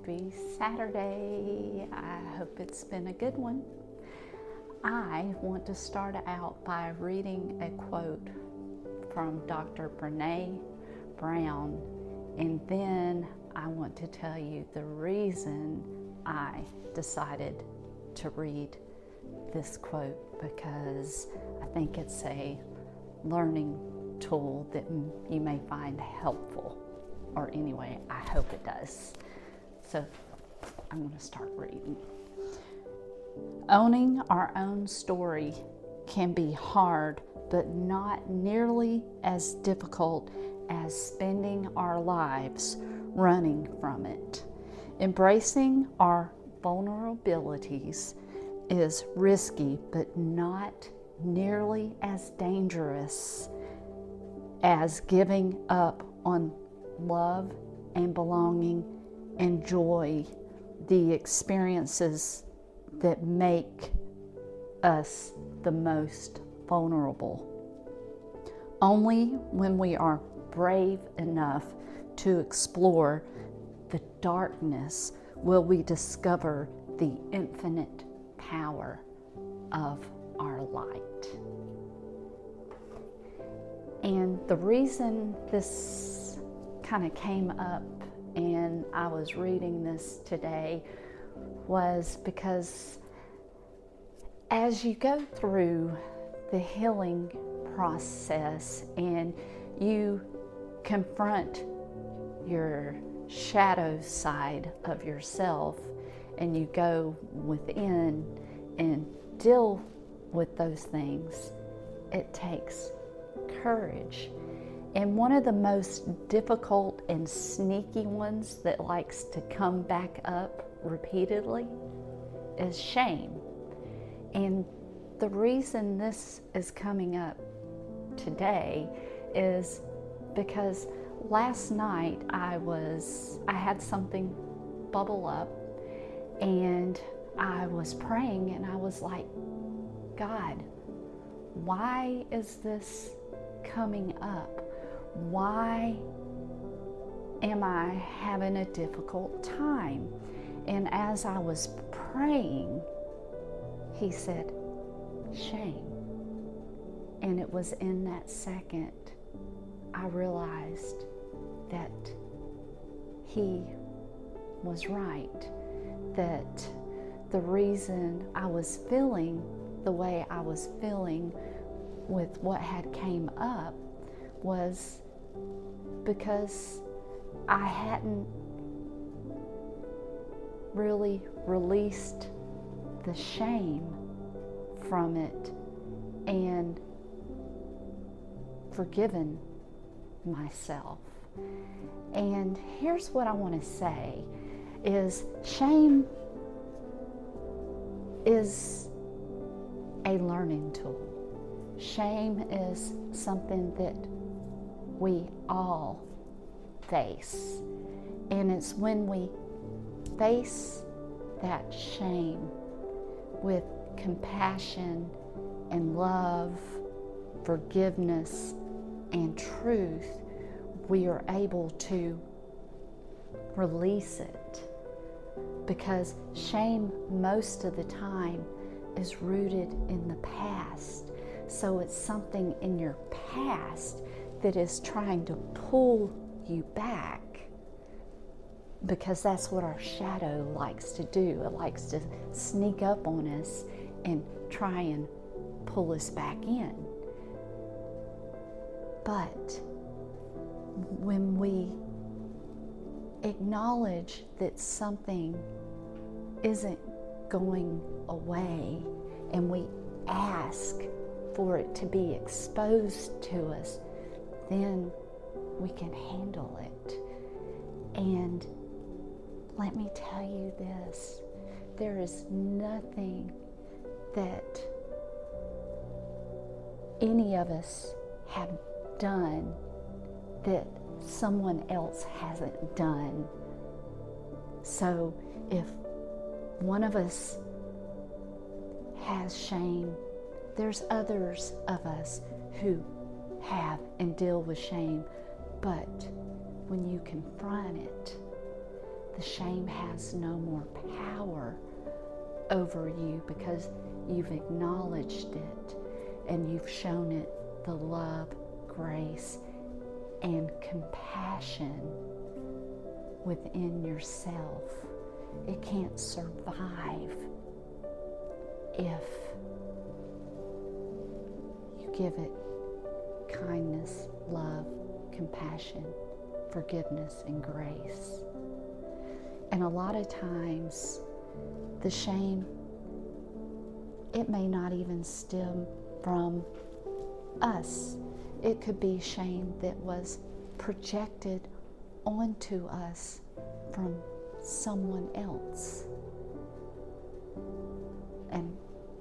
Happy Saturday. I hope it's been a good one. I want to start out by reading a quote from Dr. Brené Brown, and then I want to tell you the reason I decided to read this quote, because I think it's a learning tool that you may find helpful, or anyway, I hope it does. So I'm going to start reading. Owning our own story can be hard, but not nearly as difficult as spending our lives running from it. Embracing our vulnerabilities is risky, but not nearly as dangerous as giving up on love and belonging and joy, the experiences that make us the most vulnerable. Only when we are brave enough to explore the darkness will we discover the infinite power of our light. And the reason this kind of came up and I was reading this today was because as you go through the healing process and you confront your shadow side of yourself and you go within and deal with those things, it takes courage. And one of the most difficult and sneaky ones that likes to come back up repeatedly is shame. And the reason this is coming up today is because last night I had something bubble up and I was praying and I was like, God, why is this coming up? Why am I having a difficult time? And as I was praying, he said, shame. And it was in that second I realized that he was right, that the reason I was feeling the way I was feeling with what had came up was because I hadn't really released the shame from it and forgiven myself. And here's what I want to say is shame is a learning tool. Shame is something that we all face. And it's when we face that shame with compassion and love, forgiveness, and truth, we are able to release it. Because shame most of the time is rooted in the past. So it's something in your past that is trying to pull you back, because that's what our shadow likes to do. It likes to sneak up on us and try and pull us back in. But when we acknowledge that something isn't going away and we ask for it to be exposed to us, then we can handle it. And let me tell you this, there is nothing that any of us have done that someone else hasn't done. So if one of us has shame, there's others of us who have and deal with shame. But when you confront it, the shame has no more power over you because you've acknowledged it and you've shown it the love, grace, and compassion within yourself. It can't survive if you give it kindness, love, compassion, forgiveness, and grace. And a lot of times, the shame, it may not even stem from us. It could be shame that was projected onto us from someone else. And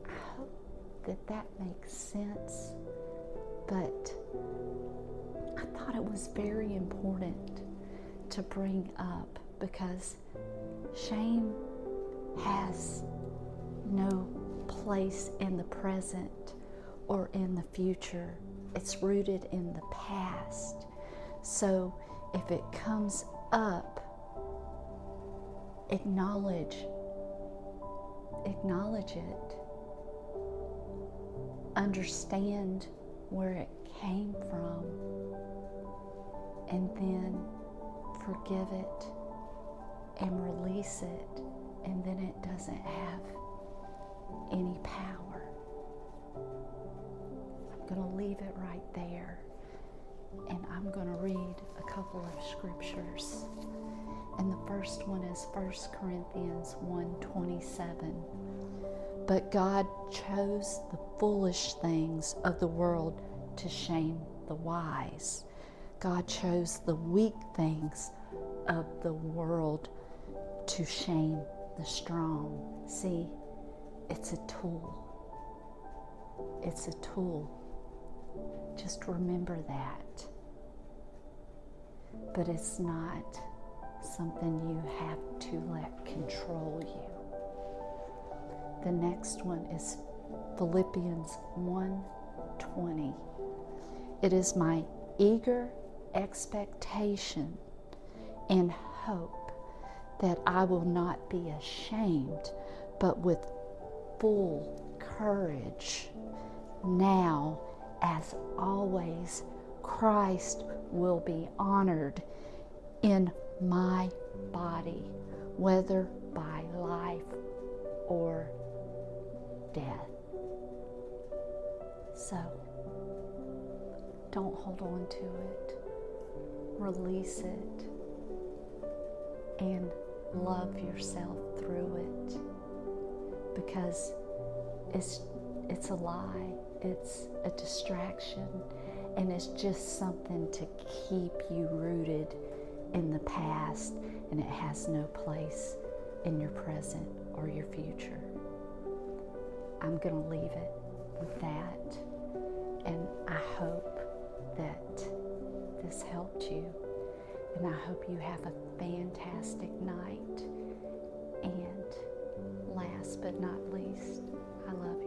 I hope that that makes sense. But I thought it was very important to bring up because shame has no place in the present or in the future. It's rooted in the past. So if it comes up, acknowledge it. Understand where it came from, and then forgive it and release it, and then it doesn't have any power. I'm going to leave it right there, and I'm going to read a couple of scriptures. And the first one is 1 Corinthians 1:27. But God chose the foolish things of the world to shame the wise. God chose the weak things of the world to shame the strong. See, it's a tool. It's a tool. Just remember that. But it's not something you have to let control you. The next one is Philippians 1:20. It is my eager expectation and hope that I will not be ashamed, but with full courage, now as always, Christ will be honored in my body, whether by life or death. So, don't hold on to it. Release it and love yourself through it, because it's a lie, it's a distraction, and it's just something to keep you rooted in the past, and it has no place in your present or your future. I'm going to leave it with that, and I hope that this helped you, and I hope you have a fantastic night. And last but not least, I love you.